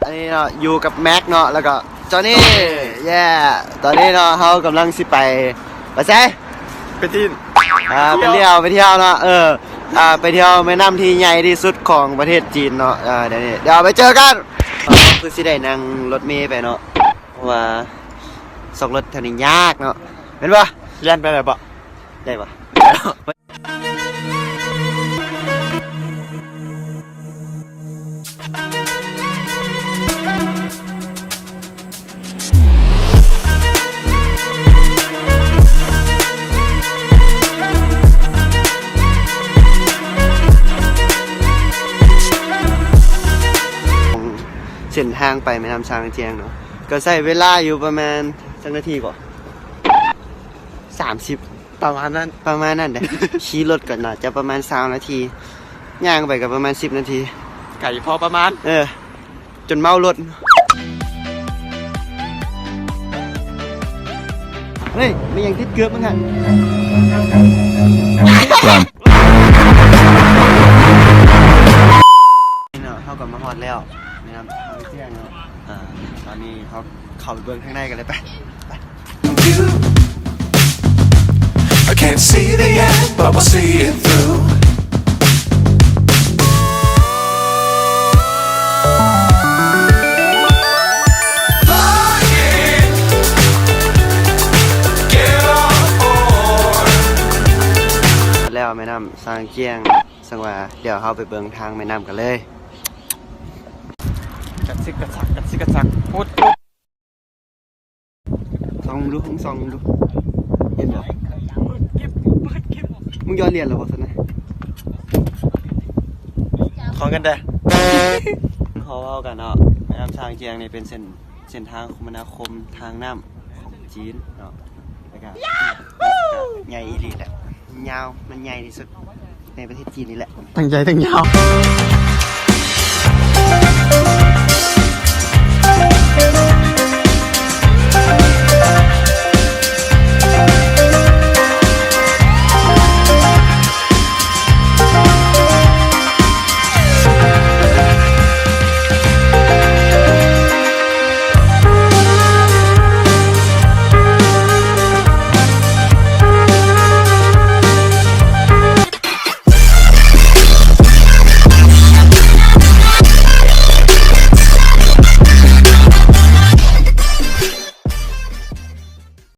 อันนี้เนาะอยู่กับแม็กเนาะแล้วก็จอนี่แย่ตอนนี้เนาะเขากำลังสิไปใช่ไปที่ไปเที่ยวเนาะไปเที่ยวแม่น้ำที่ใหญ่ที่สุดของประเทศจีนเนาะเดี๋ยวไปเจอกันคือสิได้นั่งรถเมล์ไปเนาะเพราะว่าสองรถแถวนี้ยากเนาะเห็นปะเล่นไปไหนปะได้ปะเส้นทางไปแม่น้ำช้างเจียงเนาะก็ใช้เวลาอยู่ประมาณสักนาทีกว่า30ประมาณนั้นเด้ ขี่รถก่อนน่ะจะประมาณ20นาทีย่างไปกับประมาณ10นาทีไก่พอประมาณจนเมารถเฮ้ยไม่ยังติดเกือบมั้งฮะเนาะเข้ากับมาฮอดแล้วแม่น้ำช้างเจียงเนาะตอนนี้เขาเข้าไปเบิ่งข้างในกันเลยไป I can't see the end, but we'll see it through. Fly in, get on board. แล้วแม่น้ำช้างเจียงสังว่าเดี๋ยวเขาไปเบิ่งทางแม่น้ำกันเลยกัดซิกกระซักพูดส่องดูเห็นเหรอมึงย้อนเรียนเหรอวะสันนะของกันเด้อเขาเอากันเนาะแม่น้ำช้างเจียงนี่เป็นเส้นทางคมนาคมทางน้ำของจีนเนาะแล้วก็ใหญ่อีหลีแหละยาวมันใหญ่ที่สุดในประเทศจีนนี่แหละตั้งใจตั้งยาว